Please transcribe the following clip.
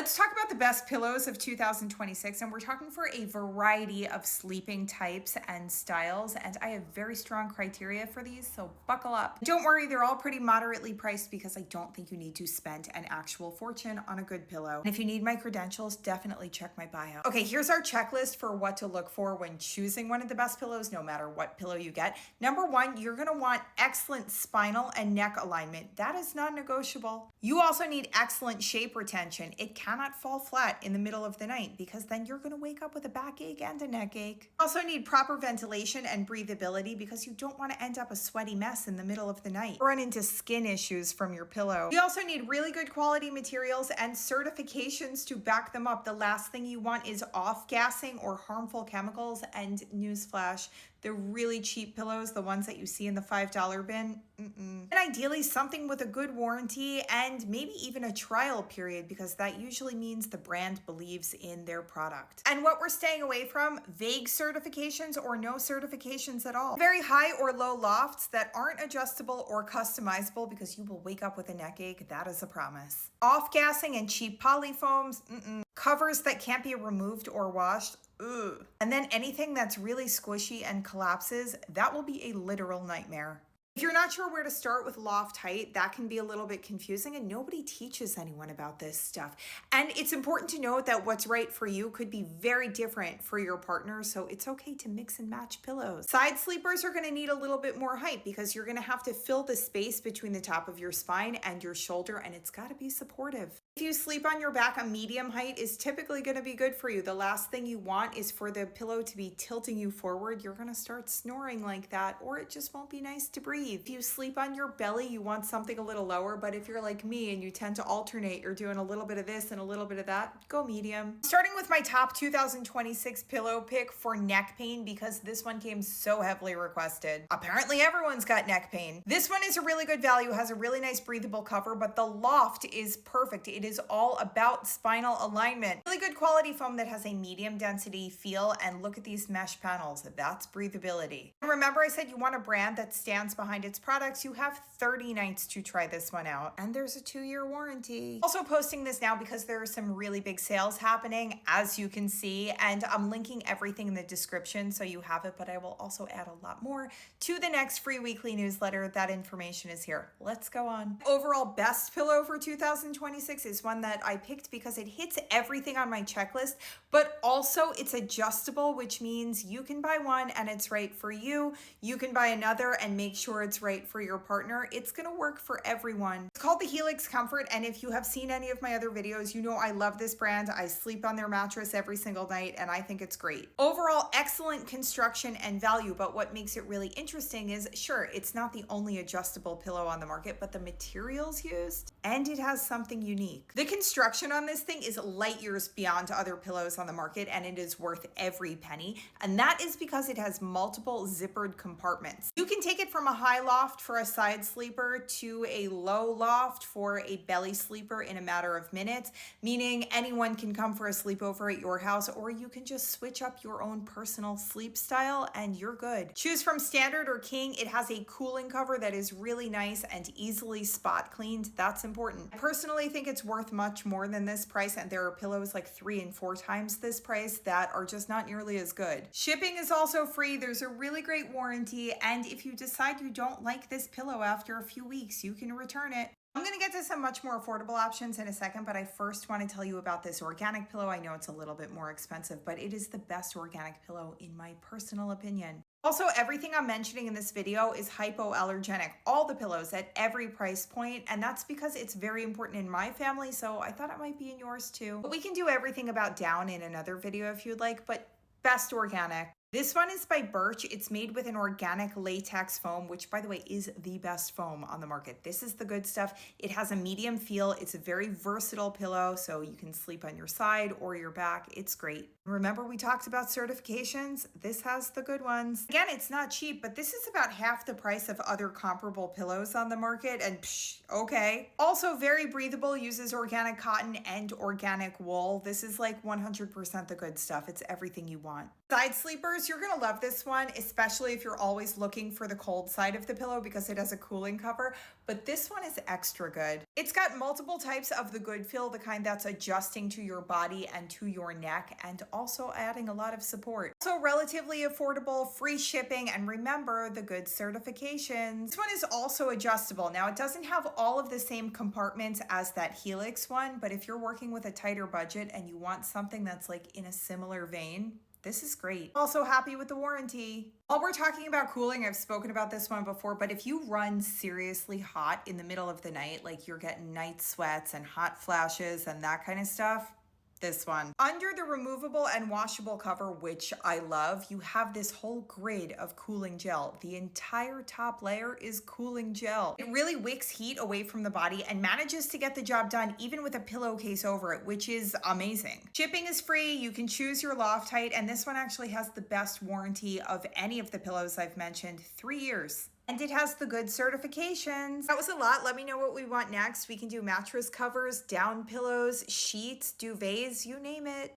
Let's talk about the best pillows of 2026, and we're talking for a variety of sleeping types and styles, and I have very strong criteria for these, so buckle up. Don't worry, they're all pretty moderately priced because I don't think you need to spend an actual fortune on a good pillow. And if you need my credentials, definitely check my bio. Okay, here's our checklist for what to look for when choosing one of the best pillows, no matter what pillow you get. Number one, you're gonna want excellent spinal and neck alignment. That is non-negotiable. You also need excellent shape retention. It cannot fall flat in the middle of the night because then you're going to wake up with a backache and a neck ache. You also need proper ventilation and breathability because you don't want to end up a sweaty mess in the middle of the night or run into skin issues from your pillow. You also need really good quality materials and certifications to back them up. The last thing you want is off-gassing or harmful chemicals, and newsflash, the really cheap pillows, the ones that you see in the $5 bin, And ideally something with a good warranty and maybe even a trial period, because that usually means the brand believes in their product. And what we're staying away from, vague certifications or no certifications at all. Very high or low lofts that aren't adjustable or customizable because you will wake up with a neck ache, that is a promise. Off-gassing and cheap polyfoams, Covers that can't be removed or washed, ugh. And then anything that's really squishy and collapses, that will be a literal nightmare. If you're not sure where to start with loft height, that can be a little bit confusing, and nobody teaches anyone about this stuff. And it's important to note that what's right for you could be very different for your partner, so it's okay to mix and match pillows. Side sleepers are gonna need a little bit more height because you're gonna have to fill the space between the top of your spine and your shoulder, and it's gotta be supportive. If you sleep on your back, a medium height is typically going to be good for you. The last thing you want is for the pillow to be tilting you forward. You're going to start snoring like that, or it just won't be nice to breathe. If you sleep on your belly, you want something a little lower, but if you're like me and you tend to alternate, you're doing a little bit of this and a little bit of that, go medium. Starting with my top 2026 pillow pick for neck pain, because this one came so heavily requested. Apparently everyone's got neck pain. This one is a really good value, has a really nice breathable cover, but the loft is perfect. It is all about spinal alignment. Really good quality foam that has a medium density feel, and look at these mesh panels. That's breathability. And remember, I said you want a brand that stands behind its products. You have 30 nights to try this one out, and there's a 2-year warranty. Also posting this now because there are some really big sales happening, as you can see, and I'm linking everything in the description so you have it, but I will also add a lot more to the next free weekly newsletter. That information is here. Let's go on. Overall best pillow for 2026 is one that I picked because it hits everything on my checklist, but also it's adjustable, which means you can buy one and it's right for you. You can buy another and make sure it's right for your partner. It's gonna work for everyone. It's called the Helix Comfort, and if you have seen any of my other videos, you know I love this brand. I sleep on their mattress every single night, and I think it's great. Overall, excellent construction and value, but what makes it really interesting is, sure, it's not the only adjustable pillow on the market, but the materials used, and it has something unique. The construction on this thing is light years beyond other pillows on the market, and it is worth every penny. And that is because it has multiple zippered compartments. You can take it from a high loft for a side sleeper to a low loft for a belly sleeper in a matter of minutes, meaning anyone can come for a sleepover at your house, or you can just switch up your own personal sleep style and you're good. Choose from standard or king. It has a cooling cover that is really nice and easily spot cleaned. That's important. I personally think it's worth much more than this price, and there are pillows like 3 and 4 times this price that are just not nearly as good. Shipping is also free. There's a really great warranty, and if you decide you don't like this pillow after a few weeks, you can return it. I'm going to get to some much more affordable options in a second, but I first want to tell you about this organic pillow. I know it's a little bit more expensive, but it is the best organic pillow in my personal opinion. Also, everything I'm mentioning in this video is hypoallergenic, all the pillows at every price point, and that's because it's very important in my family, so I thought it might be in yours too. But we can do everything about down in another video if you'd like, but best organic. This one is by Birch. It's made with an organic latex foam, which by the way is the best foam on the market. This is the good stuff. It has a medium feel. It's a very versatile pillow, so you can sleep on your side or your back. It's great. Remember we talked about certifications? This has the good ones. Again, it's not cheap, but this is about half the price of other comparable pillows on the market, and okay. Also very breathable, uses organic cotton and organic wool. This is like 100% the good stuff. It's everything you want. Side sleepers, Sleepers, you're gonna love this one, especially if you're always looking for the cold side of the pillow because it has a cooling cover, but this one is extra good. It's got multiple types of the good feel, the kind that's adjusting to your body and to your neck, and also adding a lot of support. Also relatively affordable, free shipping, and remember the good certifications. This one is also adjustable. Now it doesn't have all of the same compartments as that Helix one, but if you're working with a tighter budget and you want something that's like in a similar vein, this is great. Also happy with the warranty. While we're talking about cooling, I've spoken about this one before, but if you run seriously hot in the middle of the night, like you're getting night sweats and hot flashes and that kind of stuff, this one. Under the removable and washable cover, which I love, you have this whole grid of cooling gel. The entire top layer is cooling gel. It really wicks heat away from the body and manages to get the job done even with a pillowcase over it, which is amazing. Shipping is free. You can choose your loft height, and this one actually has the best warranty of any of the pillows I've mentioned, 3 years. And it has the good certifications. That was a lot. Let me know what we want next. We can do mattress covers, down pillows, sheets, duvets, you name it.